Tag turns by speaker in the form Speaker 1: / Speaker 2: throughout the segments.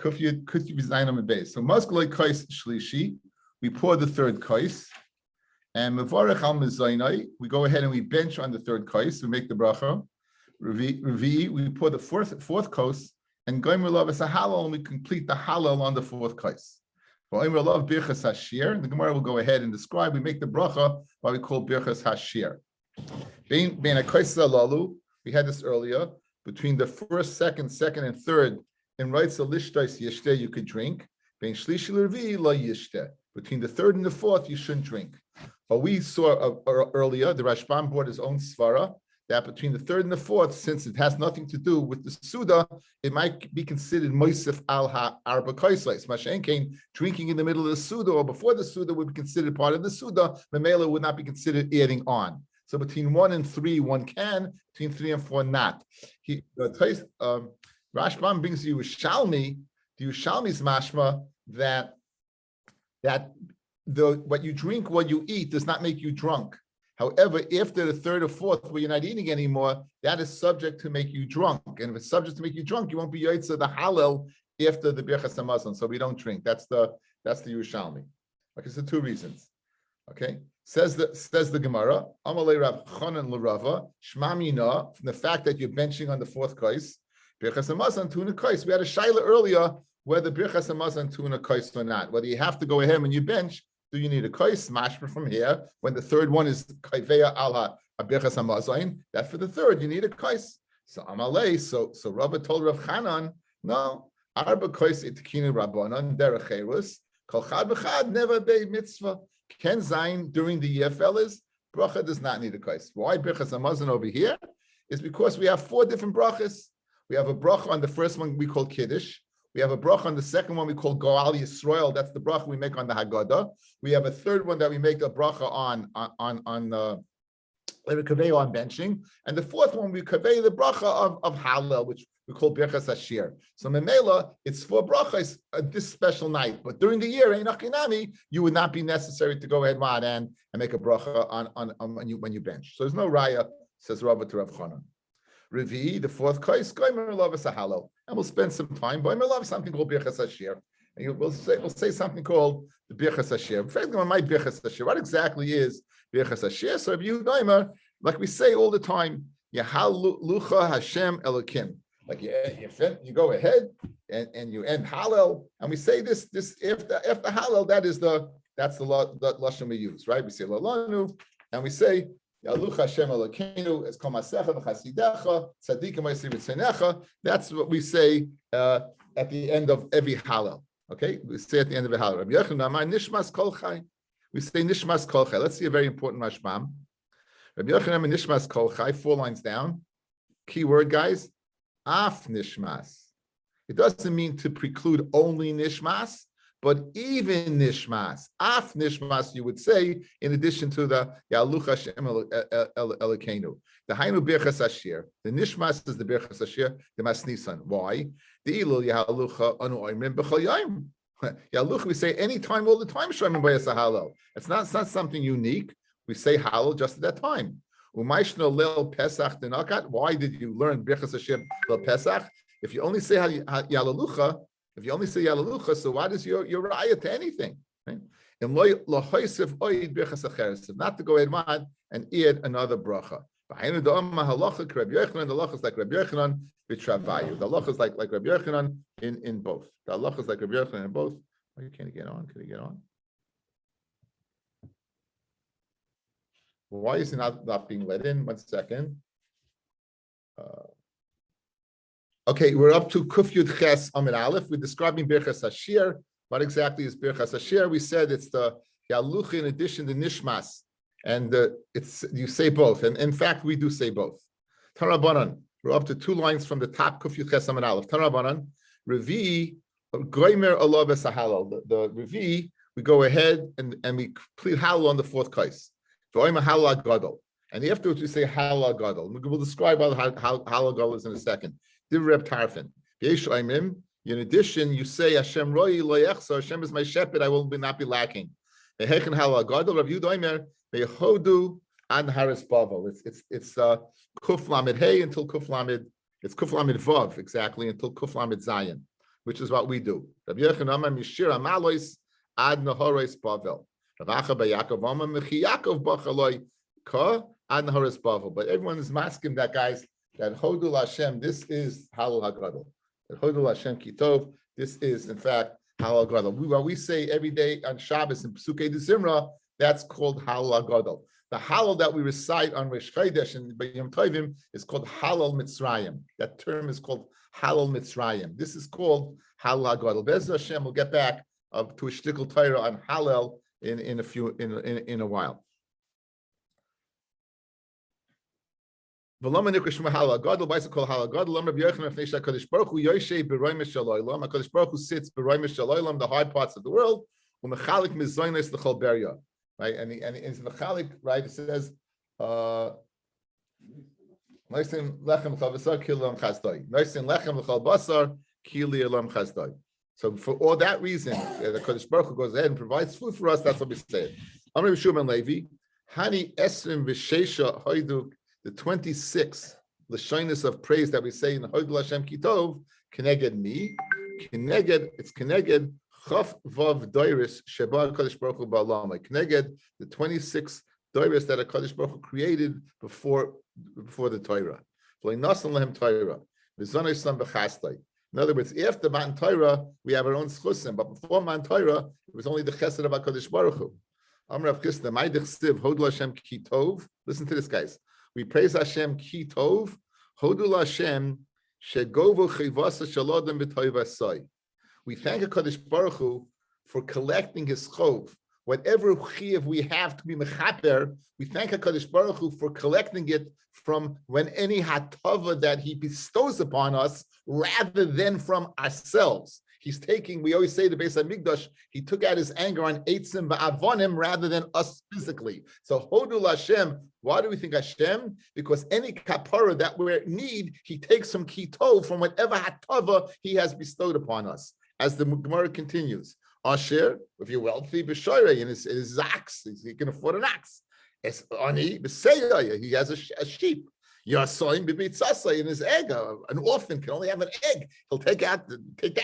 Speaker 1: Kufyud Zayin on the base. So Muskalei Kais Shlishi, we pour the third kais, and Mevarech al Mezainai, we go ahead and we bench on the third kais, we make the bracha. Revi, we pour the fourth kos, and Goimer Love is a halal, and we complete the halal on the fourth kais. Goimer Love Birchas Hashir, the Gemara will go ahead and describe, we make the bracha, what we call Birchas Hashir. Being a kais alalu, we had this earlier, between the first, second, and third, in rights of lishtais yishte, you could drink. Being shlishi l'revi la yishte. Between the third and the fourth, you shouldn't drink. But we saw earlier, the Rashbam brought his own svara, that between the third and the fourth, since it has nothing to do with the Suda, it might be considered moisef al ha'arba kaislais. Mashenkein, drinking in the middle of the Suda or before the Suda would be considered part of the Suda. Memela would not be considered adding on. So between 1 and 3, one can. Between 3 and 4, not. Rashbam brings you Shalmi. The Shalmi's mashma that what you drink, what you eat, does not make you drunk. However, after the third or fourth, where you're not eating anymore, that is subject to make you drunk. And if it's subject to make you drunk, you won't be yotze the halal after the birchas hamazon. So we don't drink. That's the Yerushalmi. Okay, so 2 reasons. Okay, says the Gemara. Amalei Rav Chanan l'Rava Shmamina, from the fact that you're benching on the fourth kais. Birchas hamazon tuna kais. We had a shaila earlier whether birchas hamazon tuna kais or not. Whether you have to go ahead when you bench. Do you need a kais mashma from here? When the third one is kaiveya ala birchas hamazon, that for the third you need a kais. So Amalei. So Rabbi told Rav Chanan, no. Arba kais itkinu rabbanon derech cherus kol chad b'chad never be mitzvah. Ken zayin during the year, fellas. Bracha does not need a kais. Why birchas hamazon over here? Is because we have 4 different brachas. We have a bracha on the first one we call Kiddush. We have a bracha on the second one we call Goal Yisrael. That's the bracha we make on the Haggadah. We have a third one that we make a bracha on benching. And the fourth one we convey the bracha of Hallel, which we call Birchas Hashir. So Memela, it's 4 brachas this special night. But during the year, you would not be necessary to go ahead and make a bracha on when you bench. So there's no raya, says Rabbi to Rav Chanan. Revi, the fourth kais, Goimer Love is a halal, and we'll spend some time. Goimer Love something called Birchas Hashir, and we'll say something called the Birchas Hashir. In fact, my Birchas Hashir, what exactly is Birchas Hashir? So if you Goimer, like we say all the time, Yahal Lucha Hashem Elokim. Like you go ahead and you end Hallel, and we say this after Hallel. That's the lashon we use, right? We say Lalanu, and we say. Yaluch Hashem Elokeinu, es kol masecha v'chasidecha, tzadikim v'yisir v'tzenecha. That's what we say at the end of every Hallel. Okay, we say at the end of a Hallel. Rabbi Yochanan Amar Nishmas Kol Chai. We say Nishmas Kol Chai. Let's see a very important Rashbam. Rabbi Yochanan Amar Nishmas Kol Chai. 4 lines down. Key word, guys. Af Nishmas. It doesn't mean to preclude only Nishmas. But even Nishmas, Af Nishmas, you would say, in addition to the Yaluch Hashem Elokeinu, the Hainu Birchas Hashir, the Nishmas is the Birchas Hashir, the Masnisan. Why? The Ilul Yalucha Anu Oimrim B'chol Yom. Yaluch, we say anytime, all the time, Shoyim B'yas Halal. It's not something unique. We say Halal just at that time. Umayshno Lel Pesach Denakat. Why did you learn Birchas Hashir Lel Pesach? If you only say Yalucha, so what is your raya to anything? Right? And not to go ahead and add another bracha. The halacha is like Rabbi Yochanan b'travayu. The halacha is like Rabbi Yochanan in both. The halacha is like Rabbi Yochanan in both. Oh, can you get on? Can you get on? Why is he not being let in? 1 second. Okay, we're up to Kuf Yud Ches Amid Aleph. We're describing Birchas Hashir. What exactly is Birchas Hashir? We said it's the Yaluch in addition to Nishmas, and you say both. And in fact, we do say both. Tarabanan. We're up to 2 lines from the top. Kuf Yud Ches Amid Aleph. Tarabanan. Revi Goimer Allah V'Sahalal. The Revi, we go ahead and we complete Halal on the 4th kais. Goimer Halal Gadol. And afterwards we say Halal Gadol. We'll describe how Halal Gadol is in a second. Reb Tarfin. In addition, you say Hashem Roi Lo Yechsa, Hashem is my shepherd, I will not be lacking. It's Kuf Lamed Hey until Kuf Lamed, it's Kuf Lamed Vav exactly until Kuf Lamed Zayin. which is what we do. Rabbi Yochanan Amar Mishira Malois Ad Nahoros Bavel. Rav Acha Yaakov Amar Mechi Yaakov Bachaloi Ka Ad Nahoros Bavel. But everyone is masking that, guys, that Hodul Hashem, this is Halal HaGadol. That Hodul Hashem Kitov, this is, in fact, Halal HaGadol. What we say every day on Shabbos in Pesukei de Zimra, that's called Halal HaGadol. The Halal that we recite on Rosh Chodesh and Yom Tovim is called Halal Mitzrayim. That term is called Halal Mitzrayim. This is called Halal HaGadol. Be'ez Hashem, we'll get back to a shtickle Torah on Halal in a while. HaKadosh Baruch Hu sits the high parts of the world, right? And it's mechalik, right? It says, so for all that reason, the HaKadosh Baruch Hu goes ahead and provides food for us. That's what we say. Amr Shuman Levi, Hani Esrim V'Sheisha Hoiduk, the 26th Lashonis of praise that we say in Hodul Hashem Kitov, Keneged me, it's Keneged Chaf Vav Doiris Sheba HaKadosh Baruch Hu Ba'alama. Keneged, the 26th Doiris that HaKadosh Baruch Hu created before the Torah. V'leinasan lehem Torah. V'zonay sam b'chastai. In other words, after Matan Torah, we have our own schusim, but before Matan Torah, it was only the chesed of HaKadosh Baruch Hu. Amr Rav Chisda, Ma'idich Siv Hodul Hashem Kitov. Listen to this, guys. We praise Hashem ki tov, hodul Hashem shegovu chivasa shalodem b'toivasai. We thank HaKadosh Baruch Hu for collecting his chov. Whatever chiv we have to be mechaper, we thank HaKadosh Baruch Hu for collecting it from when any hatava that he bestows upon us, rather than from ourselves. He's taking, we always say the Beis HaMikdash, he took out his anger on Eitzim va'avonim rather than us physically. So Hodul Hashem, why do we think Hashem? Because any kapara that we need, he takes from kitov, from whatever hatava he has bestowed upon us. As the Gemara continues, Asher, if you're wealthy, b'shoyrei, in his ox, he can afford an ox. Es ani b'seyaya, he has a sheep. Yasoim b'bitzasai, in his egg, an orphan can only have an egg. He'll take that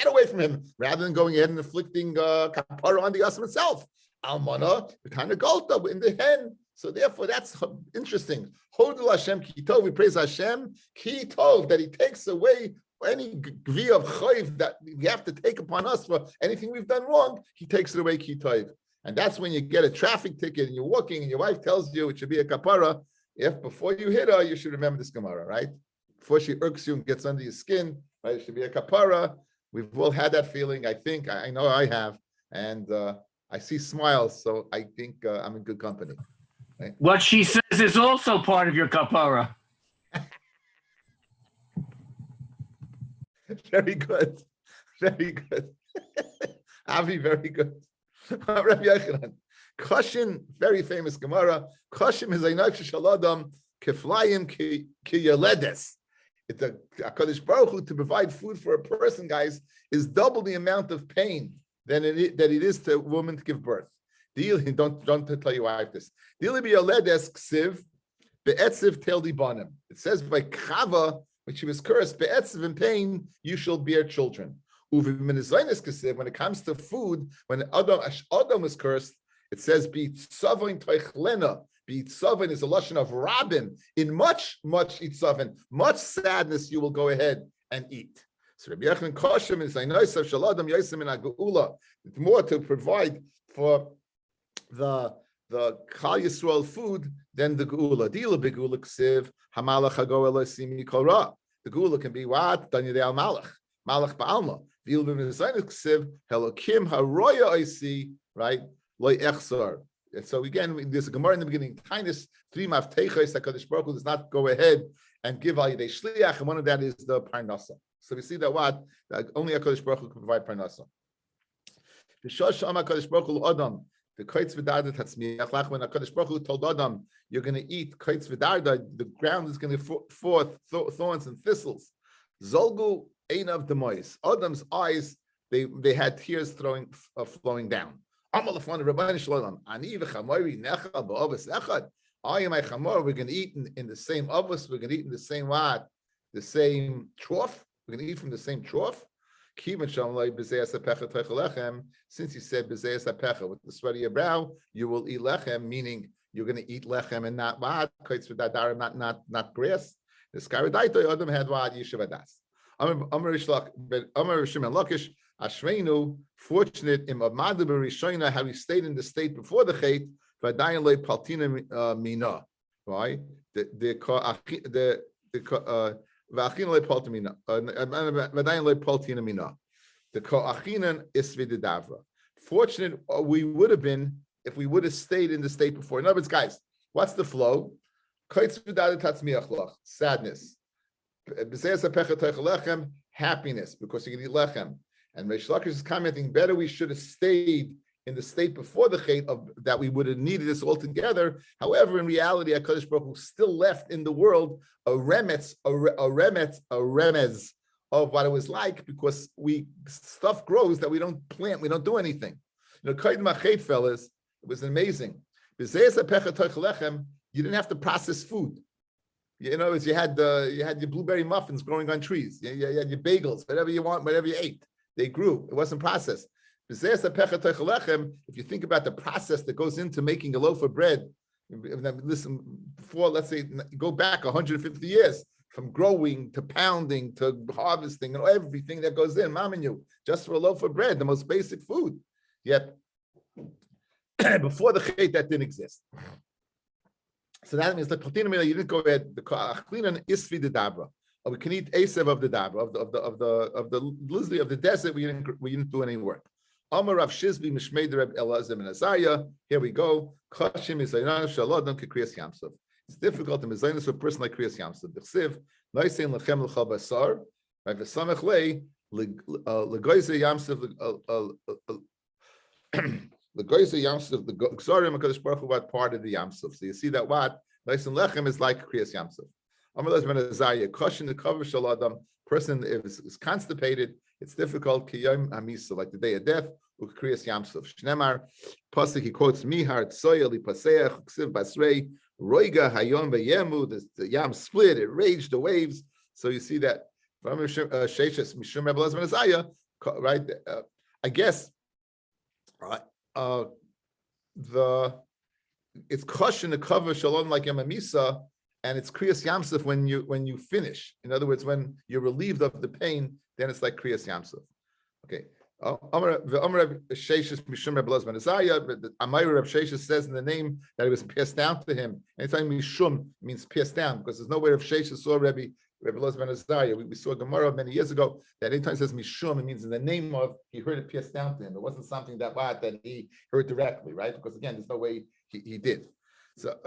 Speaker 1: away from him rather than going ahead and inflicting kapara on the asam itself. Almana, the kind of golta in the hen. So therefore, that's interesting. Hodul Hashem kitov, we praise Hashem kitov, that he takes away any gvi of chayv that we have to take upon us for anything we've done wrong. He takes it away kitov, and that's when you get a traffic ticket and you're walking and your wife tells you it should be a kapara. If before you hit her, you should remember this Gemara, right? Before she irks you and gets under your skin, right? It should be a kapara. We've all had that feeling. I think, I know I have, and I see smiles, so I think I'm in good company. Right?
Speaker 2: What she says is also part of your kapara.
Speaker 1: Very good. Very good. Avi, very good. Rabbi Yochanan. Kashim, very famous Gemara. Kashim is a nafsh shaladam keflayim ki yaledes. It's a HaKadosh Baruch Hu to provide food for a person, guys, is double the amount of pain that it is to a woman to give birth. Don't tell your wife this. Dili bi yaledes ksiv be'etziv tel dibanim. It says by Chava, when she was cursed, be'etziv, in pain, you shall bear children. When it comes to food, when Adam was cursed, it says, "Be tzavin toichlena." Be tzavin is a lashon of rabim. In much itzavin, much sadness, you will go ahead and eat. So Rabbi Yochanan Koshem is of shaladam yosem in geula. It's more to provide for the Kal Yisrael food than the geula. Dila begeula ksiv hamalach hago elosimi korah. The geula can be what danyadei al malach ba'alma. Dila b'mezaynis ksiv helokim haroya oisi, right? So again, there's a Gemara in the beginning. Kindness, 3 mafteichos. HaKadosh Baruch Hu does not go ahead and give al yidei shliach, and one of that is the parnasa. So we see that only HaKadosh Baruch Hu can provide parnasa. V'shosh am HaKadosh Baruch Hu Adam the kaitz v'darda tatzmiach. When HaKadosh Baruch Hu told Adam, you're going to eat kaitz v'darda, the ground is going to forth thorns and thistles. Zolgu einav demois. Adam's eyes, they had tears flowing down. I am my chamor, we're going to eat in the same avos, we're going to eat in the same what? The same trough. We're going to eat from the same trough. Since he said bezeas hapecha, with the sweat of your brow, you will eat lechem, meaning you're going to eat lechem and not vad, not grass. The skaridaito Adam had vad yishavadas. Amar Shimon Lakish Ashreinu, fortunate in Amadu B'Rishoina, how he stayed in the state before the Chait, V'adayin le paltina mina. Right? The V'achin le paltina mina. V'adayin le paltina mina. The ko'achinan isvi de davra. Fortunate we would have been if we would have stayed in the state before. In other words, guys, what's the flow? Sadness. Happiness, because you can eat lechem. And Reish Lakish is commenting, better we should have stayed in the state before the Chet of that we would have needed this all together. However, in reality, HaKadosh Baruch Hu still left in the world a remez of what it was like, because stuff grows that we don't plant, we don't do anything. You know, Kaid Machet, fellas, it was amazing. You didn't have to process food. You know, you had your blueberry muffins growing on trees. You had your bagels, whatever you want, whatever you ate, they grew. It wasn't processed. If you think about the process that goes into making a loaf of bread, listen, before, let's say, go back 150 years, from growing to pounding to harvesting and everything that goes in, mom and you, just for a loaf of bread, the most basic food. Yet, before the Chet, that didn't exist. So that means the platinum you didn't go ahead. The achlinan isvi the dabra. Or we can eat asev of the dabra of the lizli of the desert. We didn't do any work. Amar Rav Shizbi Mishmei Reb Elazar and Azariah. Here we go. Kashim is shalodon kekriyas yamsov. It's difficult to mezainas for a person like kriyas yamsov. D'chsiv noisein lechem l'chal basar. Right, v'samech lei legoyze yamsov the goyze yamsov the gzarim HaKadosh Baruch Hu what part of the yamsov. So you see that what noisein lechem is like kriyas yamsov. Amar Elazar ben Azariah. Kashim the cover shalodam. Person is constipated. It's difficult. Kiyom hamisa, like the day of death. Ukriyas yamsov. Shnemar pasuk he quotes mihar tsoyel ipaseach ksiv basrei roiga hayom vayemu. The yam split. It raged the waves. So you see that from Sheshes Mishum Rebbe Elazar ben Azariah, right? I guess it's caution to cover shalom like yamamisa. And it's kriyas yamsuf when you finish. In other words, when you're relieved of the pain, then it's like kriyas yamsuf. Okay. Amar Sheshes Mishum Rebbe Elazar ben Azariah. Amar Reb Sheshes says in the name that it was passed down to him. Anytime Mishum means passed down, because there's no way Reb Sheshes saw Rebbe Elazar ben Azariah. We saw Gemara many years ago that anytime it says Mishum, it means in the name of, he heard it passed down to him. It wasn't something that he heard directly, right? Because again, there's no way he did.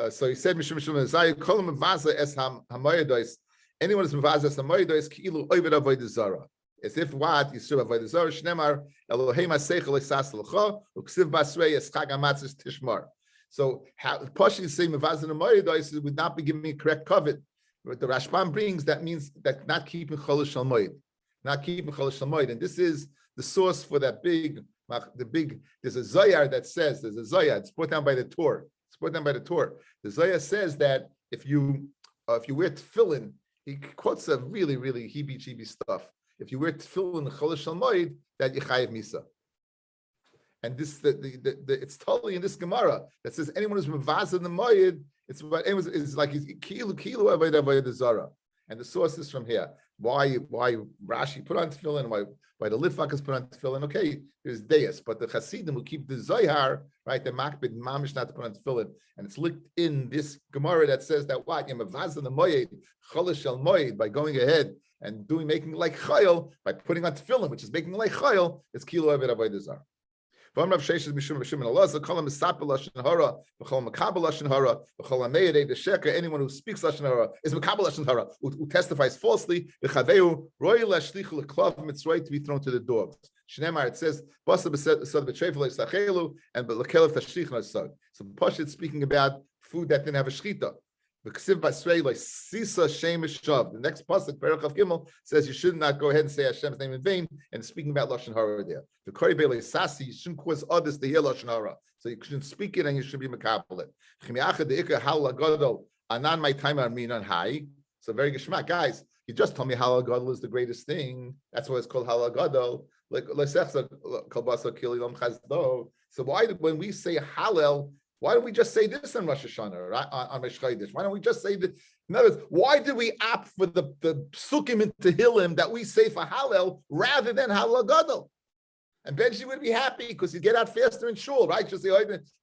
Speaker 1: So he said, "Mishum Azariah, kolam mevaza es hamoyedos." Anyone who's mevaza es hamoyedos, ki'ilu oived avodah zara. As if what Yisrael avodah zara. Shnemar Elohim aseichel esas l'cha uksiv basrei es chag hamatzis tishmar. So how Pashi is saying mevaza hamoyedos would not be giving me correct covet. But the Rashbam brings that means that not keeping chol shel moed, and this is the source for that big. There's a Zoyar that says it's brought down by the Torah. The Zohar says that if you wear tefillin, he quotes a really, really heebie-jeebie stuff. If you wear tefillin chol shel moed, that you chayiv misa. And this it's totally in this Gemara that says anyone who's mevazah in the moed, it's like kilu avodah zara. And the source is from here. Why Rashi put on tefillin? Why the Litvakas put on tefillin? Okay, there's deis, but the Hasidim will keep the Zohar, right? The makbid mamish not to put on tefillin, and it's linked in this Gemara that says that what yemavaz the moed cholish shel moed by going ahead and making like chayil by putting on tefillin, which is making like chayil. It's kilo avodah zara. Anyone who speaks lashon hara is makabel lashon hara, who testifies falsely. To be thrown to the dogs. Shnemar, it says, so Pasha is speaking about food that didn't have a shechita. The next pasuk, Perach of Gimel, says you should not go ahead and say Hashem's name in vain, and speaking about lashon hara there. The Kori Bele Sasi, you shouldn't cause others to hear lashon hara, so you shouldn't speak it and you should be makabel it. Anan my time minan high. So very geshmak, guys. You just told me halal gadol is the greatest thing. That's why it's called halal gadol. So why, when we say halal, why don't we just say this on Rosh Hashanah, right? On Rosh Chodesh? Why don't we just say that? In other words, why did we opt for the psukim in Tehillim that we say for halal rather than halal gadol? And Benji would be happy because you get out faster in shul, right? Just say, you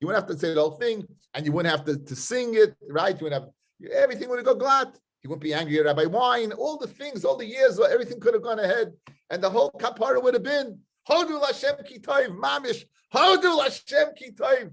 Speaker 1: wouldn't have to say the whole thing, and you wouldn't have to sing it, right? You wouldn't have, everything would go glad. You wouldn't be angry at Rabbi Wine. All the things, all the years, everything could have gone ahead, and the whole kapara would have been Hodu Lashem Ki Tov, Mamish Hodu Lashem Ki Tov.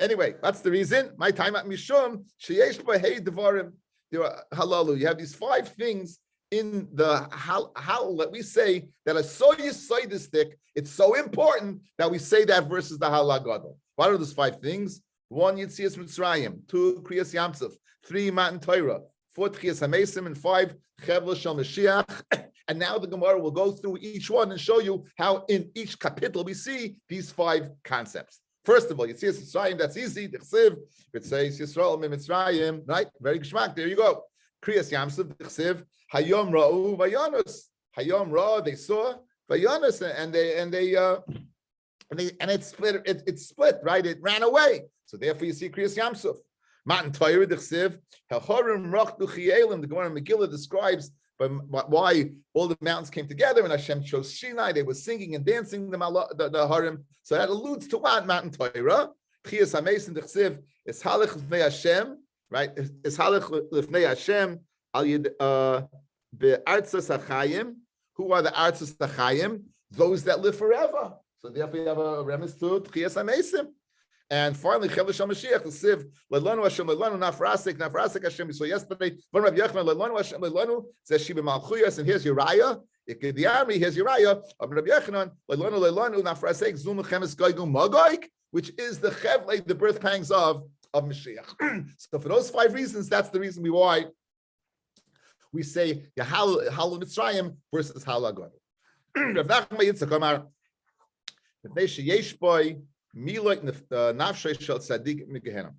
Speaker 1: Anyway, that's the reason. My time at Mishum Sheyesh B'Hei Devarim. There are halalu. You have these 5 things in the halal that we say that are so yesodistic, it's so important that we say that versus the halal gadol. What are those 5 things? 1, Yitzias Mitzrayim. 2, Kriyas Yamsuf. 3, Matan Torah. 4, Tchias HaMesim. And 5, Chevla Shel Mashiach. And now the Gemara will go through each one and show you how in each kapitel we see these 5 concepts. First of all, Yitzias Mitzrayim, that's easy. It says Yisrael Mitzrayim, right? Very geschmack. There you go. Kriyas Yamsuf, Hayom Ra'u Vayanus. Hayom Ra, they saw Vayanus, and it split. It split, right? It ran away. So therefore, you see Kriyas Yamsuf. Matan Torah D'chsev Hachorim Rachdu Chielim. The Gemara Megillah describes why all the mountains came together, and Hashem chose Sinai. They were singing and dancing the Harim. So that alludes to what? Matan Torah. Tchias HaMesim D'chsev is Halach L'fnei Hashem, right? Is Halach L'fnei Hashem al Yid Be'artzas HaChayim. Who are the Artzas HaChayim? Those that live forever. So therefore, you have a reference to Tchias HaMesim. And finally, Chevla Shel Mashiach, the Siv, Leilanu Hashem, Leilanu Nafrasik Hashem. We saw yesterday, Rabbi Yochanan, Leilanu Hashem, Leilanu, says Shiba Malchuyas, and here's Uriah. Here's Uriah. Rabbi Yochanan, Leilanu Nafrasik, Zum Chemes Goygu Magoik, which is the Chevle, the birth pangs of Mashiach. So for those 5 reasons, that's the reason why we say Halal Mitzrayim versus Halal Gadol. Rav Nachman Yitzchak Amar, B'nei sheyesh boi milot nafshei shel tzadik migehenna.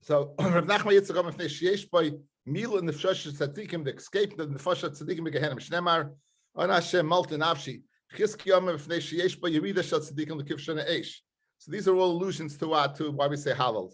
Speaker 1: So Rav Nachman Yitzchak Amar, B'nei sheyesh boi milot nafshei shel tzadikim, the escape the nefesh shel tzadikim migehenna. Shnemar On Hashem Malta Nafshi. So these are all allusions to why we say halal.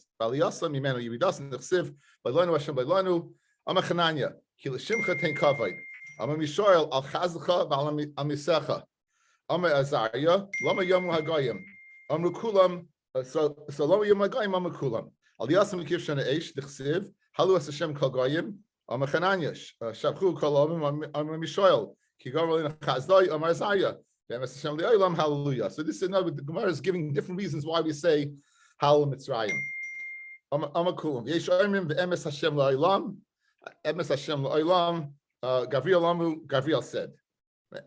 Speaker 1: Hallelujah. So this is another, the Gemara is giving different reasons why we say Halal Mitzrayim. Amakulam. Yesh Oimrim ve'emes Hashem la'olam. Emes Hashem la'olam. Gavriel said.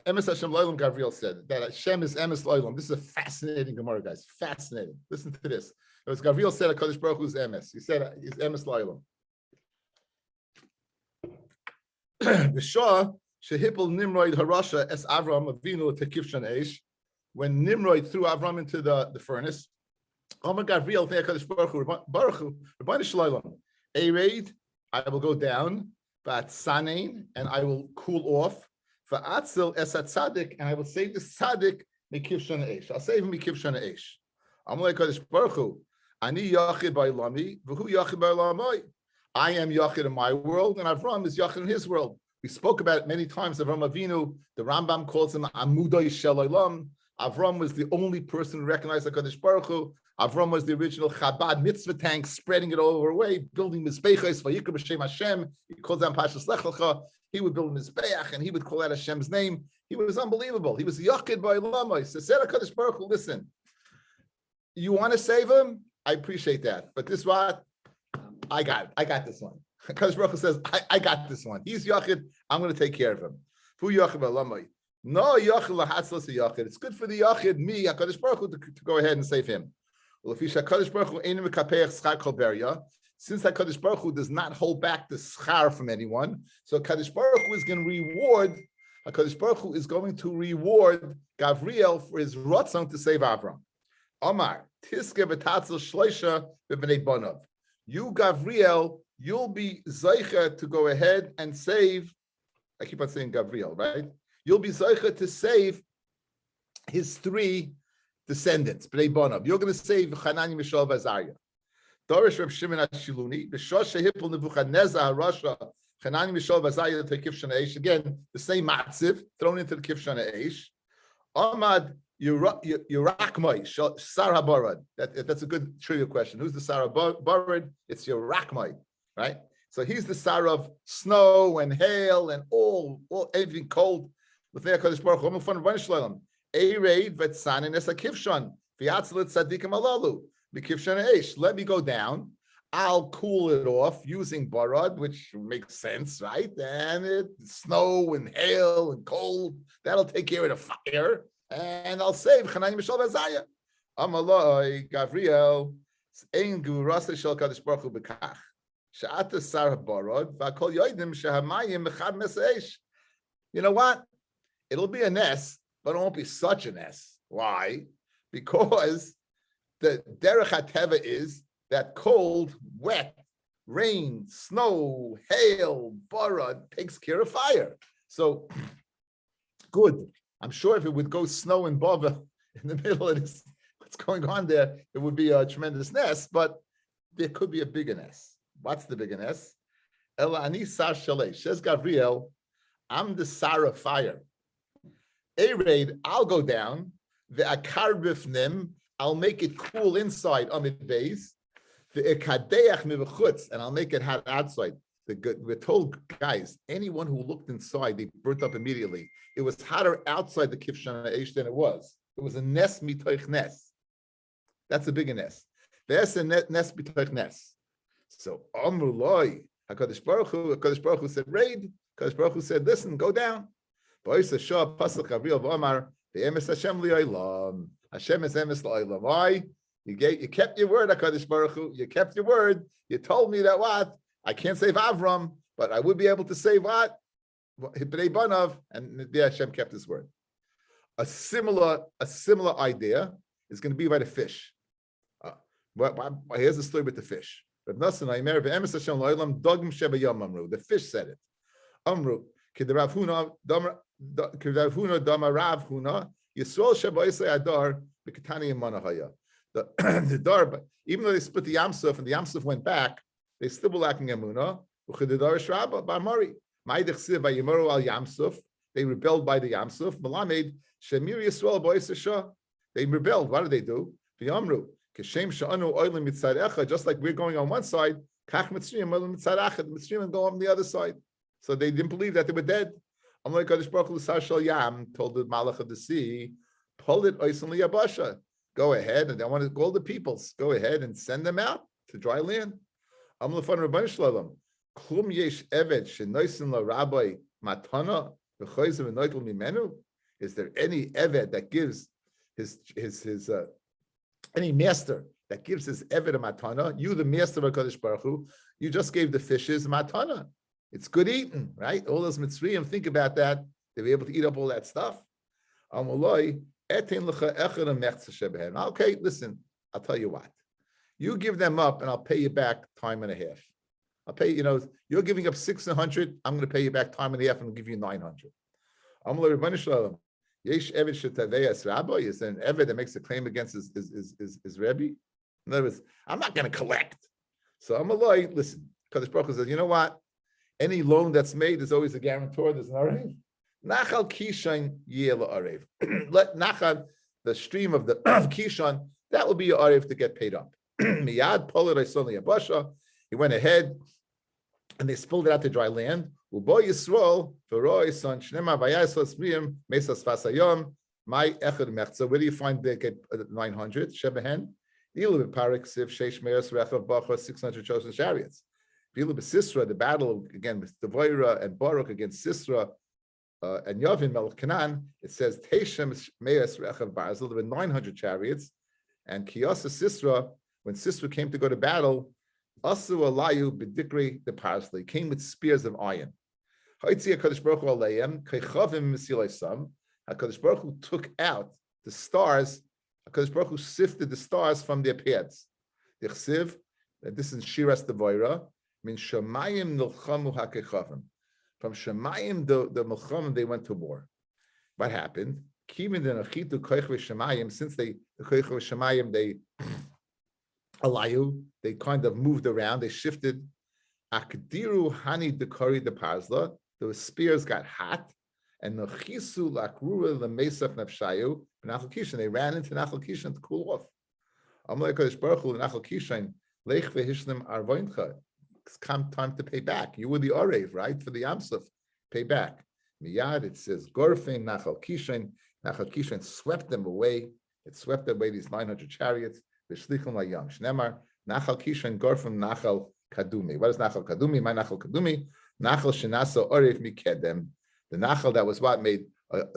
Speaker 1: Emes Hashem la'olam, Gavriel said. That Hashem is emes la'olam. This is a fascinating Gemara, guys. Fascinating. Listen to this. It was Gavriel said, HaKadosh Baruch Hu is emes. He said, he's emes la'olam. V'shah Shehipel Nimrod Harasha es Avram Avinu tekivshan eish. When Nimrod threw Avram into the furnace, Amar Gavriel ve'Hakadosh Baruch Hu Rabbanu Shloim Ereid, I will go down, but Sanein, and I will cool off. For Atzel es Tzadik, and I will save the Tzadik mikivshan eish. I'll save him mikivshan eish. Amar HaKadosh Baruch Hu Ani Yachid ba'olami v'hu Yachid ba'olamai. I am Yachid in my world, and Avram is Yachid in his world. We spoke about it many times. Avram Avinu, the Rambam calls him Amudai Shel Olam. Avram was the only person who recognized HaKadosh Baruch Hu. Avram was the original Chabad mitzvah tank, spreading it all over away, building mizbeachos vayikra b'shem Hashem. He calls them Pashas Lech Lecha. He would build mizbeach, and he would call out Hashem's name. He was unbelievable. He was Yachid by Olamai. So said HaKadosh Baruch Hu, listen, you want to save him? I appreciate that, but this what I got this one. HaKadosh Baruch Hu says, I got this one. He's Yachid. I'm going to take care of him. Fu Yachid b'Olamai. No Yachid lahatzlas Yachid. It's good for the Yachid, me, HaKadosh Baruch Hu, to go ahead and save him. Since HaKadosh Baruch Hu does not hold back the schar from anyone, so HaKadosh Baruch Hu is going to reward HaKadosh Baruch Hu is going to reward Gavriel for his rotzon to save Avram. Omar, Tiske v'tatzel shloisha b'bnei bonav. You, Gavriel, you'll be zeicha to go ahead and save. I keep on saying Gavriel, right? You'll be zeicha to save his 3 descendants, b'nei bonav. You're going to save Hanani, Mishael, v'Azariah. Dorish Reb Shimon HaShiluni, b'shosh shehipul Nebuchadnezzar HaRasha, Hanani, Mishael, v'Azariah to Kif Shana Eish. Again, the same matziv thrown into the Kif Shana Eish. Ahmad Yerakmai Sar HaBarad. That's a good trivia question. Who's the Sar HaBarad? It's Yerakmai, right? So he's the Sar of snow and hail and all anything cold. With the HaKadosh Baruch Hu, from Rabbi Shalom, Ereid Vetzanin Es HaKivshon V'Yatzelet Tzadikim Alalu B'Kivshon Eish. Let me go down. I'll cool it off using barad, which makes sense, right? And snow and hail and cold, that'll take care of the fire. And I'll save Hanani, Mishael, v'Azariah. Amaloi, Gavriel, Ein Gurasa Shel Kadosh Baruch Hu B'Kach. She'ata Sar HaBarad, V'Akol Yoidim Shehamayim Mechad Meseish. You know what? It'll be a ness, but it won't be such a ness. Why? Because the Derech HaTeva is that cold, wet, rain, snow, hail, barad takes care of fire. So, good. I'm sure if it would go snow and bava in the middle of this, what's going on there, it would be a tremendous ness, but there could be a bigger ness. What's the bigger ness? Ela ani sar shalei. Says Gavriel, I'm the sar of fire. Ereid, I'll go down. The akar bifnim, I'll make it cool inside amid base. The ekadeach mivachutz, and I'll make it hot outside. We're told, guys, anyone who looked inside, they burnt up immediately. It was hotter outside the Kivshana Eish than it was. It was a nes mitoich nes. That's a bigger nes. There's a nes mitoich nes. So Amruloi, HaKadosh Baruch Hu said, raid. HaKadosh Baruch Hu said, listen, go down. Ba'isa shah pasal Gabriel v'amar ve'emes Hashem li'olam. Hashem is emes li'olam. Why? You kept your word, HaKadosh Baruch Hu. You kept your word. You told me that what? I can't save Avram, but I would be able to save what? Bnei Banav, and there Hashem kept his word. A similar idea is going to be by the fish. Here's the story with the fish. The fish said it. Amru, Rav Huna Dama Rav Huna Yisrael Shabaisei Adar B'Katani Manahaya. The Dar, even though they split the Yamsuf and the Yamsuf went back, they still were lacking Emunah. They rebelled by the Yamsuf. Malamed Shemir Yisrael Boisasha. They rebelled. What did they do? V'Yamru Keshem Sha'anu Oilim Mitzarecha. Just like we're going on one side, Kach Mitzrayim Oilim Mitzarecha. The Mitzrayim go on the other side. So they didn't believe that they were dead. Amalei Kadosh Baruch Hu L'Sar Yam told the Malach of the sea, pull it Oisim Liyabasha. Go ahead, and I want to call the peoples. Go ahead and send them out to dry land. Amlefan Rabbi Shalom. Klum yesh eved shenoisin la Rabbi matana v'choyzim v'noitel mimenu. Is there any eved that gives his any master that gives his eved a matana? You, the master of HaKadosh Baruch Hu, you just gave the fishes matana. It's good eating, right? All those mitzrayim, think about that. They were able to eat up all that stuff. Amaloi etin lecha echad mechza shebehen. Okay, listen, I'll tell you what. You give them up, and I'll pay you back time and a half. I'll pay you. You're giving up 600. I'm going to pay you back time and a half, and I'll give you 900. Yesh eved shetaveyas rabbi. Is there an eved that makes a claim against his Rebbe? In other words, I'm not going to collect. So I'm a lawyer. Listen, Kadosh Baruch Hu says, you know what? Any loan that's made, there's always a guarantor. There's an arev. Nachal Kishan yela arev. Let Nachal, the stream of the Kishan, that will be your arev to get paid up. Miyad Polar Isoni Abasha. He went ahead and they spilled it out to dry land. Ubo Yisrael, Veroi Son Shnema Vayasos Miyam Mesas Fasayom. My Echad Mechza. Where do you find they get 900? Shebehen. Ilu Parik Siv Sheish Meos Rechav Bacha 600 chosen chariots. Ilu Sisra, the battle again with Devoira and Baruch against Sisra and Yavin Melech Canaan. It says Teishem Meos Rechav Barzel. There were 900 chariots, and Kiyasa Sisra. When Sisra came to go to battle, Asu Alayu B'Dikri the parsley came with spears of iron. HaKadosh Baruch Hu aleihem kechavim mesilaysam. HaKadosh Baruch Hu took out the stars. HaKadosh Baruch Hu sifted the stars from their paths. Dichsiv, this is Shiras Devoira. Min Shemayim nilchamu hakechavim. From Shemayim, the Milchamim, they went to war. What happened? Since the Koich Shemayim, they alayu, they kind of moved around, they shifted. Akdiru hani dekari de parzla, the spears got hot, and the chisu lakrura the mesach nefshayu, Nachal Kishan, they ran into Nachal Kishan to cool off. Amalei Kodesh Baruch Hu Nachal Kishan lech vehishlim arvoincha. It's come time to pay back. You were the Orev, right? For the Yamsuf, pay back. Miyad, it says, Gorfein Nachal Kishan. Nachal Kishan swept them away. It swept away these 900 chariots. V'shlichum layam. Shnemar, Nachal Kishan, Gorfem Nachal Kadumi. What is Nachal Kadumi? My Nachal Kadumi. Nachal Shenasa Orev Mikedem. The Nachal that was what made,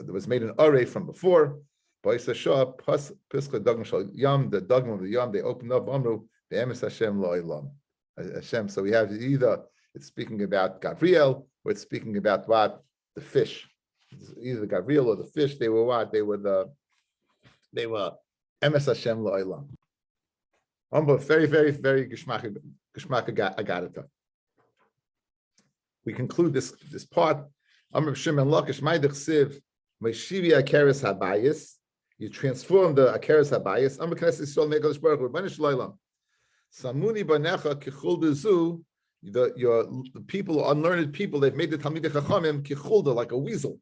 Speaker 1: was made an Orev from before. Boisa Shah, Piska Dogma Shal Yam, the Dogma of the Yam, they opened up, Amru, Be'emes Hashem Lo'ilam. Hashem. So we have either it's speaking about Gabriel or it's speaking about what? The fish. It's either Gabriel or the fish. They were what? They were Emes Hashem Lo'ilam. Very, very, very Geshmak Agadata. We conclude this part. Amr Shimon Lakish Maidach Siv Meshivi Akeres Habayis. You transform the Akeres Habayis. Amr Knesset Yisrael Megadosh Baruch Hu Banish Lo'ilam. Samuni banecha kichuldezu, the people, unlearned people, they've made the Talmidei Chachamim kichulda, like a weasel.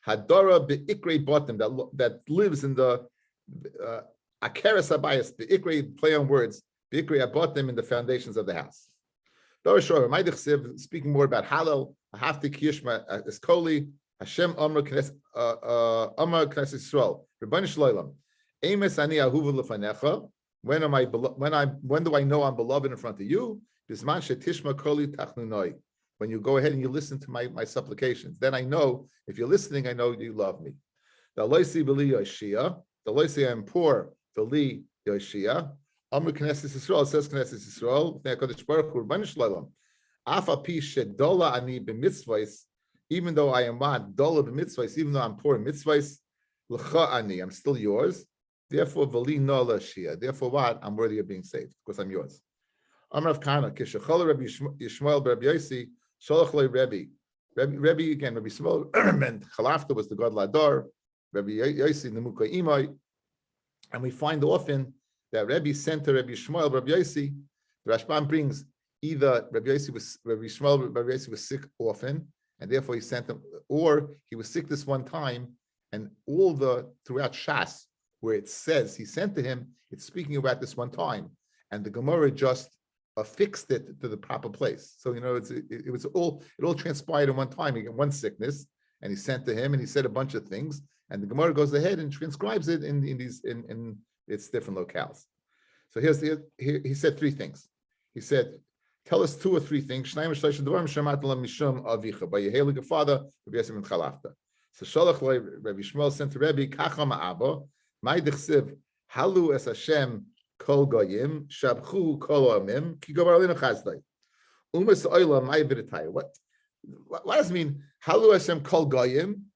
Speaker 1: Hadara be'ikrei bottom, that lives in the akeres habayis, be'ikrei, play on words, be'ikrei bottom in the foundations of the house. Speaking more about Hallel, Ahafti Kiyishma Eskoli, Hashem Amar Knesset Yisrael, Rebbeinu Shloim, Emes Ani Ahuva Lefanecha. When do I know I'm beloved in front of you? When you go ahead and you listen to my supplications, then I know, if you're listening, I know you love me. The loisi I'm poor, the li Yoshia. Amr Knesset Yisrael says Knesset Yisrael, Kodesh Baruch Hu Rebbeinu Shloim. Afa pi shedola ani b'mitzvahs, even though I am what? Dola b'mitzvahs, even though I'm poor in mitzvahs, l'cha ani, I'm still yours. Therefore, v'li nola shia. Therefore, what? I'm worthy of being saved because I'm yours. Amar of Kana, kishachol Rabbi Yishmael Rabbi Yosi, sholach loy Rabbi. Rabbi again, Rabbi Yishmael and Chalafta was the god Ladar. Rabbi Yosi Nemuka Imai, and we find often that Rabbi sent to Rabbi Yishmael Rabbi Yosi. The Rashbam brings either Rabbi Yosi was sick often, and therefore he sent him, or he was sick this one time, and throughout Shas, where it says he sent to him, it's speaking about this one time, and the Gemara just affixed it to the proper place. So it all transpired in one time. He got one sickness, and he sent to him, and he said a bunch of things, and the Gemara goes ahead and transcribes it in its different locales. So he said three things. He said, tell us two or three things. By your hailing father, Rabbi Yosef and Chalafta. So Sholach Rabbi Shmuel sent to Rabbi Kacham Abba. My dechsiv halu es Hashem kol goyim shabchu kol amim ki gobar alinu chazdai umas oila my v'ritay. What does it mean? Halu Hashem kol goyim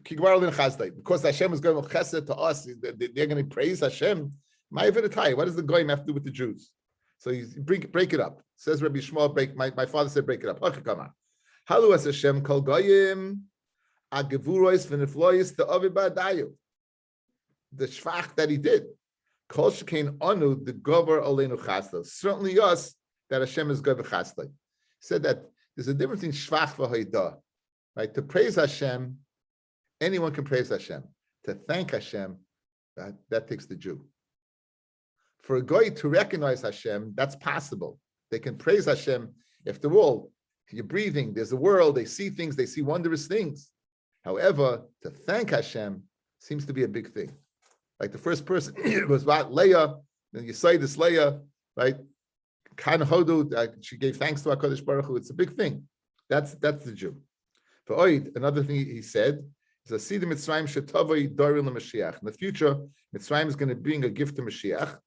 Speaker 1: ki gobar alinu chazdai. Because Hashem is going to chesed to us, they're going to praise Hashem. My v'ritay. What does the goyim have to do with the Jews? So you break it up. Says Rabbi Shmuel. My father said break it up. Halu es Hashem kol goyim agevurois v'niflois to avibadayu. The shvach that he did, kol shekain anu the gover aleinu chasda. Certainly us that Hashem is gover chasda. He said that there's a difference in shvach v'hoida, right? To praise Hashem, anyone can praise Hashem. To thank Hashem, that takes the Jew. For a goy to recognize Hashem, that's possible. They can praise Hashem. After all, you're breathing. There's a world. They see things. They see wondrous things. However, to thank Hashem seems to be a big thing. Like the first person was what Leah, then you say this Leah, right? Kind of hodu, she gave thanks to HaKadosh Baruch Hu. It's a big thing. That's the Jew. For Oid, another thing he said is Asidim Mitzrayim shetavoi darim l'Mashiach. In the future, Mitzrayim is going to bring a gift to Mashiach.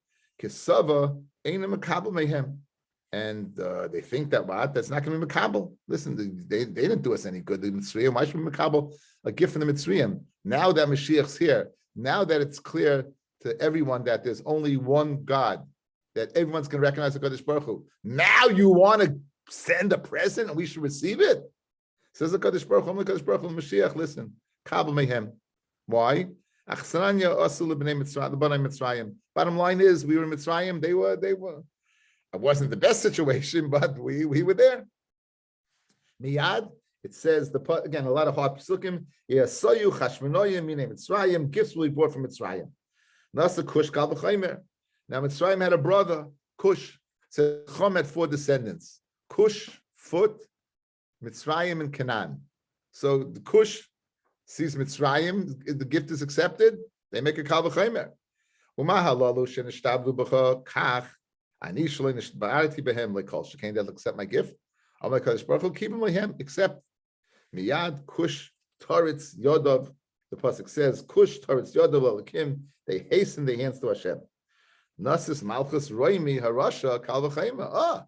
Speaker 1: Kesava einam makabel mehem, and they think that that's not going to be Makabel. Listen, they didn't do us any good. The Mitzrayim, why should we Makabel a gift from the Mitzrayim? Now that Mashiach's here, now that it's clear to everyone that there's only one God, that everyone's going to recognize the Kadosh Baruch Hu. Now you want to send a present and we should receive it? Says the Kadosh Baruch Hu, Kadosh Baruch Hu, Mashiach, listen, Kabel Mehem. Why? Bottom line is, we were in Mitzrayim, they were. It wasn't the best situation, but we were there. Miyad, it says, again, a lot of hard psukim, Yasayu Chashmonoyim, Mine Mitzrayim, gifts will be brought from Mitzrayim. Nasa Kush Kal V'chaymer. Now Mitzrayim had a brother, Kush. So Chom had 4 descendants. Kush, Phut, Mitzrayim, and Canaan. So the Kush sees Mitzrayim, the gift is accepted, they make a Kal V'chaymer. Umahalalu shenishtablu b'cha kach, ani shalei nishbarati behem lekol shekain, they'll accept my gift. I'm like Kadosh Baruch Hu, keep him lehem, except miyad kush taritz yodov. The pasuk says kush taritz yodov l'alakim. They hasten their hands to Hashem. Nasis malchus roimi harasha kal v'chayma.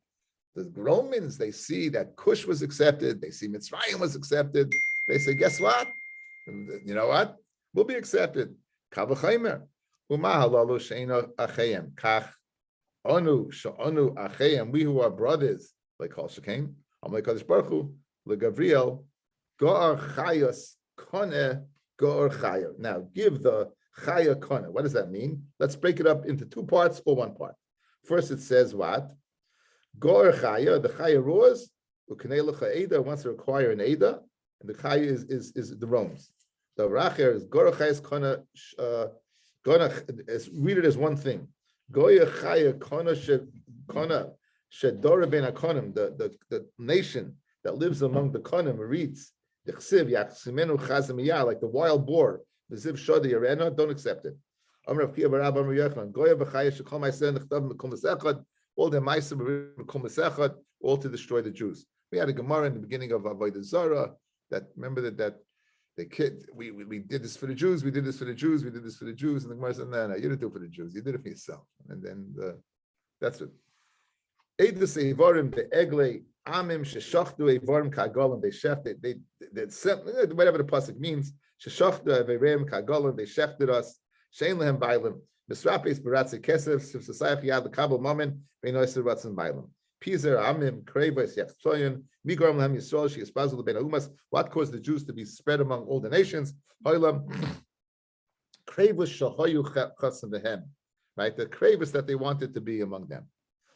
Speaker 1: The Romans, they see that Kush was accepted. They see Mitzrayim was accepted. They say, guess what? You know what? We'll be accepted. Kal v'chaymer. Umahalalu she'ena achayim kach onu she'onu achayim. We who are brothers, like Kol Shekain. I'm like Kadosh Baruch Hu, leGavriel go'ar chayos koneh go'ar chayo. Now give the chaya koneh. What does that mean? Let's break it up into 2 parts or 1 part. First, it says what? Go'ar chaya. The chaya roars. U'kanei lecha eda wants to acquire an eda, and the chaya is the Romans. The racher is go'ar chayos koneh. Read it as one thing. Goya chaya koneh shedora ben hakonim, the nation that lives among the konim reads the chsiv yachsimenu chazimiyah, like the wild boar. The ziv shodi arena, don't accept it. Amar Rav Kiya Barab Amar Yochanan Goya v'chaya shekol ma'aseh nechtav mekom mesechad, all the ma'aseh mekom mesechad, all to destroy the Jews. We had a Gemara in the beginning of Avodah Zarah that remember that the kid, we did this for the Jews, we did this for the Jews, we did this for the Jews, and the Gemara said, no, you didn't do it for the Jews, you did it for yourself. And then that's it. Eidus Eivarim the Egle Amim Sheshachdu Eivarim Kagolim, they shefted, they whatever the pasuk means, Sheshachdu Eivarim Kagolim, they shefted us, Shein Lehem Bailim, Misrapes Baratze Kesef, Sivsasayach Yad the Kabul Moment, Beinoiser Ratzin Bailim. Pizer Amim Krevas Yachtoyin, Migrom Lehem Yisrael, She Espazul Ben Umas. What caused the Jews to be spread among all the nations? Hoilam Krevas Shahoyu Chasim Behem. Right, the Krevas that they wanted to be among them.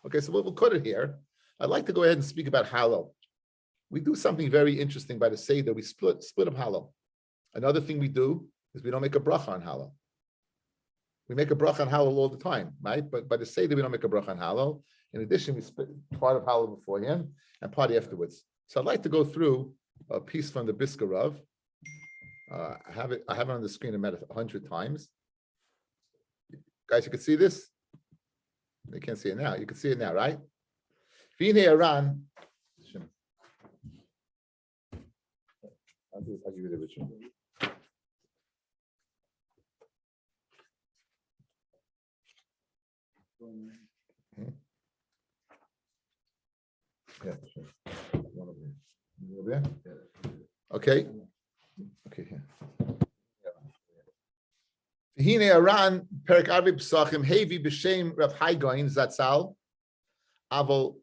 Speaker 1: Okay, so we'll cut it here. I'd like to go ahead and speak about Hallel. We do something very interesting by the Seder. We split up Hallel. Another thing we do is we don't make a bracha on Hallel. We make a bracha on Hallel all the time, right? But by the Seder, we don't make a bracha on Hallel. In addition, we split part of Hallel beforehand and part afterwards. So I'd like to go through a piece from the Brisker Rav. I have it on the screen about 100 times. Guys, you can see this? They can't see it now. You can see it now, right? Vine Iran. I'll give you the original. Yeah, sure. One over here. Okay. Okay, here. Hine Aran Perek Arbi Pesachim Hevi B'Shem Rav Haigoin Zatzal Aval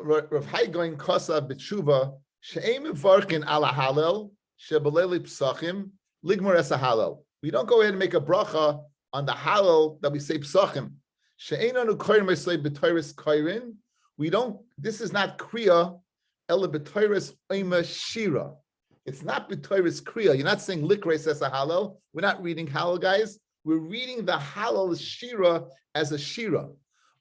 Speaker 1: Rav Haigoin Kosa B'Tshuva She'em Mevarkin Ala Halel Shebeleli Pesachim Ligmor Esa Halel. We don't go ahead and make a bracha on the Halel that we say Pesachim. She'enanu Koyrim Eslei B'Toyris Koyrin. We don't. This is not Kriya Ela B'Toyris Oima Shira. It's not b'toyris kriya. You're not saying likrei says a halal. We're not reading halal, guys. We're reading the halal shira as a shira.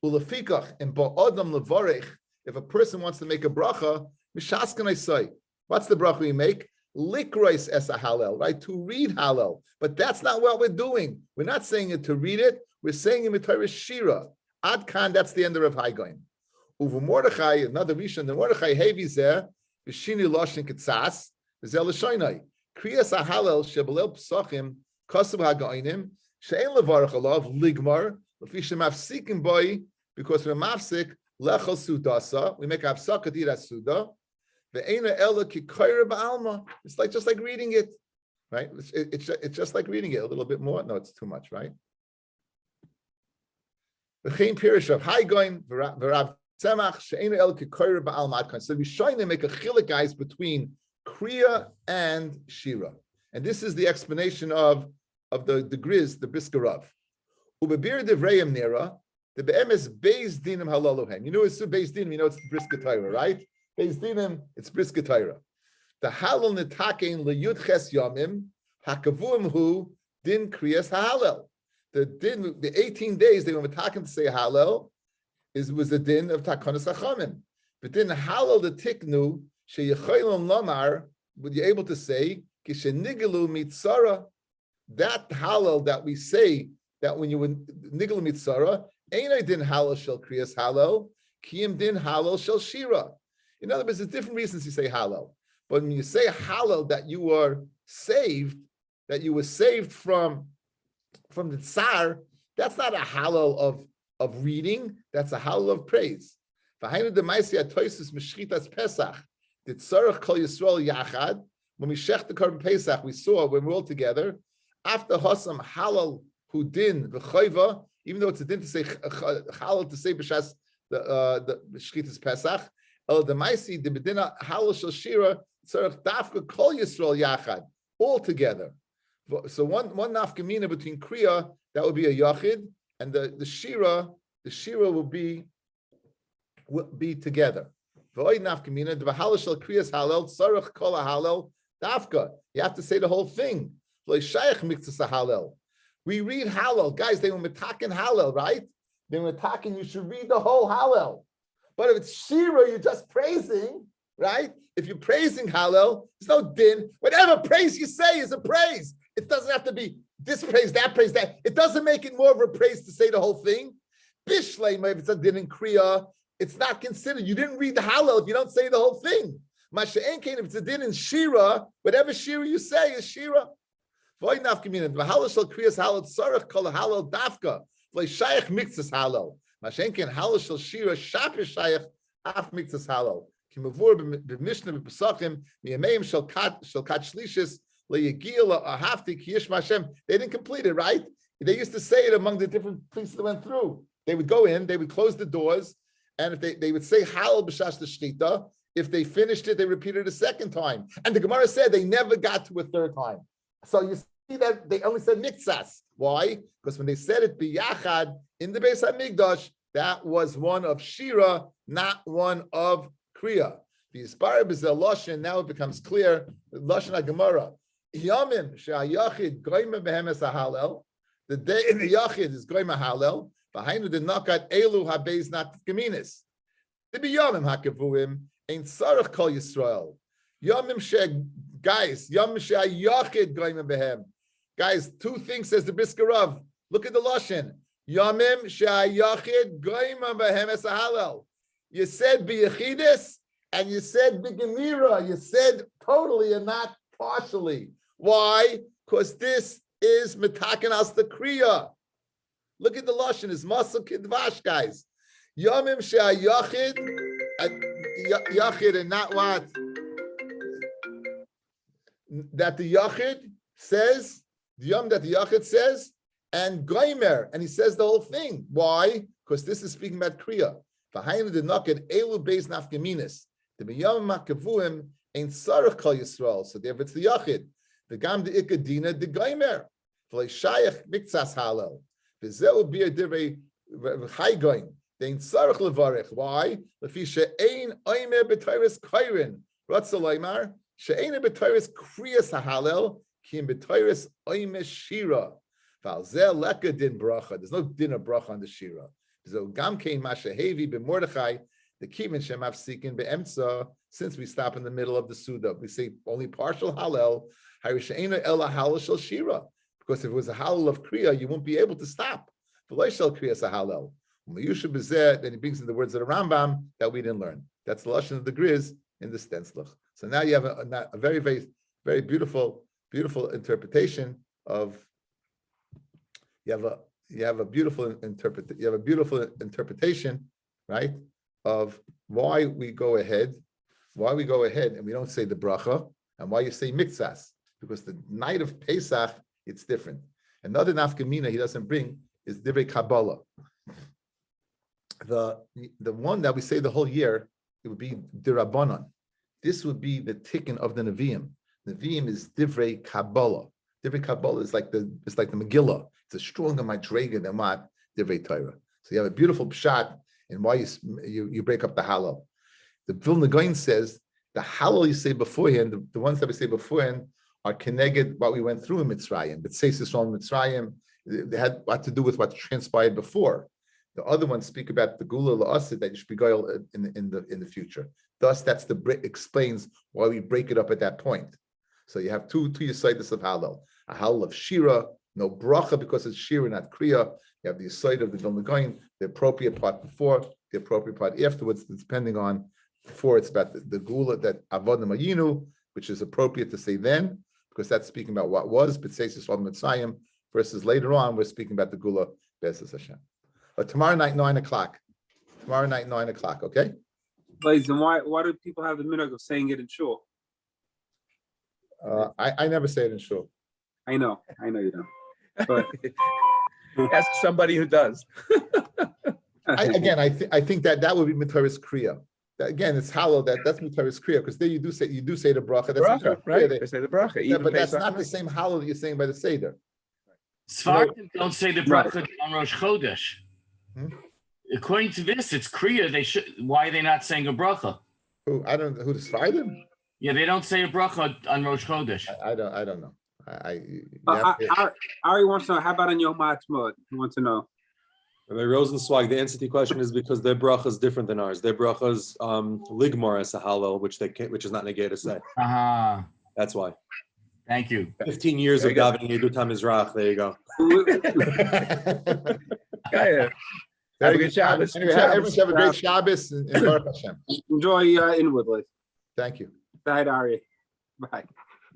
Speaker 1: Ulefikach and ba'odam levarech. If a person wants to make a bracha, mishaskan I say, what's the bracha we make? Likrei as a halal, right? To read halal. But that's not what we're doing. We're not saying it to read it. We're saying it b'toyris shira. Ad kan. That's the end of Rav Haigoin. Uva Mordechai, another rishon. The Mordechai hevi zeh b'shini loshin ketzas. Kriyas ahalel shebelel psachim kasav hagainim she'en levarach alav ligmar l'fishem mafsikim boy, because we're mafsik lechol sudasa. We make hafsaka dira suda. Ve'ena ela kikoyre ba'alma. It's like just like reading it, right? It's just like reading it a little bit more. No, it's too much, right? V'chein pirish of high going v'rav tzemach she'ena ela kikoyre ba'alma. So we trying to make a chilek, guys, between kriya and shira, and this is the explanation of the Griz, the Brisker Rav. Ubebir devrayim nira. The be'emes beis dinim halaluhem. You know it's beis dinim. You know it's Brisker Torah, right? Beis dinim, it's Brisker Torah. The halal netakein leyud ches yamim hakavuim hu din kriyas halal. The 18 days they were talking to say halal was the din of takonas hachamim. But then halal the tiknu sheyecholim lamar, would you able to say kishenigelu mitzara, that halal that we say that when you would nigelu mitzara, ain't din halal shel kriyas halal, kiyim din halal shel shira. In other words, there's different reasons you say halal. But when you say halal that you were saved, that you were saved from the tsar, that's not a halal of reading, that's a halal of praise. V'hainu demaisi atoisus mishchitas pesach, the tzarech kol Yisrael yachad. When we shech the korban pesach, we saw when we're all together, after hasam halal hu din v'choiva, even though it's a din to say halal to say b'shas the shchitas pesach, el demaisi the bedina halal shel shira tzarech dafka kol Yisrael yachad, all together. So one nafkamina between kriya, that would be a yachid, and the shira will be together. V'oid nafkamina the halal shel kriyas halal tzarech kol halal dafka. You have to say the whole thing. We read halal, guys. They were metakin halal, right? They were metakin. You should read the whole halal. But if it's shira, you're just praising, right? If you're praising halal, there's no din. Whatever praise you say is a praise. It doesn't have to be this praise, that praise, that. It doesn't make it more of a praise to say the whole thing. Bishleima, if it's a din in kriya, it's not considered. You didn't read the halal if you don't say the whole thing. Masha'enkein, if it's a din in shira, whatever shira you say is shira. Void nafkamina. V'halal shel kriyas halal tzarech kol halal dafka. V'shayach miktzas halal. Masha'enkein halal shel shira shapish shayach af miktzas halal. Kimavur b'mishnah b'pesachim miyameim shel kat shlishis le'yigil ahafti kiyish Hashem. They didn't complete it, right? They used to say it among the different things that went through. They would go in, they would close the doors, and if they would say halal b'shas the shchita. If they finished it, they repeated it a second time. And the Gemara said they never got to a third time. So you see that they only said miktsas. Why? Because when they said it biyachad in the Beis HaMikdash, that was one of shira, not one of kriya. The Yisbarib is a lashon. Now it becomes clear. Lashon HaGemara. Yamim she'ayachid goyma behemes hahalel. The day in the yachid is goyma halel. Behind the nakat elu habeis not geminis. The biyamim hakavuim. Ain't sarach kol Yisrael. Yamim she, guys, yamim she ayachid goyim behem. Guys, two things says the Brisker Rav. Look at the lashon. Yamim she ayachid goyim behem es halal. You said biyachidis and you said bigamira. You said totally and not partially. Why? Because this is metaken as the kriya. Look at the lashon. It's masal kidvash, guys. Yamim she ayachid. Yachid and not what that the Yachid says, the Yom that the Yachid says, and Goimer, and he says the whole thing. Why? Because this is speaking about Kriya. V'hainu the Naked Elu Beis Nafkaminis. The B'yom Makavuim ain't Sarach Kol Yisrael. So therefore it's the Yachid. The Gam the Ikadina the Goimer. V'lei Shayach Miktsas Halal. V'zeu Bir Divrei Chai Goim. Why? Lefisha ein oimer b'tayres kairin. Ratzalaymar she'ein b'tayres kriyas hahalel kim b'tayres oimer shira. Valzel leka din bracha. There's no din of bracha on the shira. So gam kein mashahevi b'mordechai the kivin shemav sikin be'emtza. Since we stop in the middle of the suda, we say only partial halal. Harishe'ena ela halal shel shira. Because if it was a halal of kriya, you won't be able to stop. V'loy shel kriyas hahalel. Then he brings in the words of the Rambam that we didn't learn. That's the lashon of the Griz in the Stenzlach. So now you have a very, very, very beautiful interpretation of. You have a beautiful interpretation, right, of why we go ahead and we don't say the bracha, and why you say miktsas, because the night of Pesach, it's different. Another nafkamina he doesn't bring is divrei Kabbalah. The one that we say the whole year, it would be dirabanan. This would be the tikkun of the Nevi'im. Nevi'im is divrei Kabbalah. Divrei Kabbalah is like the Megillah. It's a stronger madrega than what divrei Torah. So you have a beautiful pshat in why you break up the halal. The Vilna Gaon says the halal you say beforehand, the ones that we say beforehand are connected what we went through in Mitzrayim. But Seis Yisrael in Mitzrayim, they had what to do with what transpired before. The other ones speak about the gula la'asid that you should be goyal in the future. Thus, that's explains why we break it up at that point. So you have two yesaitis of halal. A halal of shira, no bracha because it's shira, not kriya. You have the yesait of the Vilna Gaon, the appropriate part before, the appropriate part afterwards, depending on. Before it's about the gula that avodim ayinu, which is appropriate to say then, because that's speaking about what was, but Seis Yisrael Mitzrayim, versus later on, we're speaking about the gula B'ezras Hashem. But tomorrow night, 9 o'clock. Tomorrow night, 9 o'clock, okay?
Speaker 3: Blaze, and why do people have the minhag of saying it in shul?
Speaker 1: I never say it in shul.
Speaker 3: I know you don't. But
Speaker 4: Ask somebody who does.
Speaker 1: I think that would be Mitaris Kriya. Again, it's halal that's Mitaris Kriya, because there you do say the bracha. That's
Speaker 4: Bracha, right?
Speaker 1: They
Speaker 4: They say the bracha.
Speaker 1: yeah,
Speaker 4: even
Speaker 1: but that's
Speaker 4: Pesach
Speaker 1: not the
Speaker 4: night.
Speaker 1: same halal that you're saying by the Seder.
Speaker 2: Sfardim don't say the bracha on Rosh Chodesh.
Speaker 1: Hmm?
Speaker 2: According to this, it's Kriya. Why are they not saying a bracha?
Speaker 1: Who the Sfardim?
Speaker 2: Yeah, they don't say a bracha on Rosh Chodesh.
Speaker 1: I don't know.
Speaker 3: Ari wants to know, how about on Yom Ha'atzmaut? He wants to know.
Speaker 5: Rabbi Rosenzweig, the answer to your question is because their bracha is different than ours. Their bracha is ligmar as a halal, which is not negay to say. That's why.
Speaker 2: Thank you.
Speaker 5: 15 years of davening Yedutam Mizrach. There you go.
Speaker 4: Yeah. Have a good Shabbos.
Speaker 1: Anyway, everyone have a great Shabbos and Baruch Hashem.
Speaker 3: Enjoy inwardly.
Speaker 1: Thank you.
Speaker 3: Bye, Ari. Bye.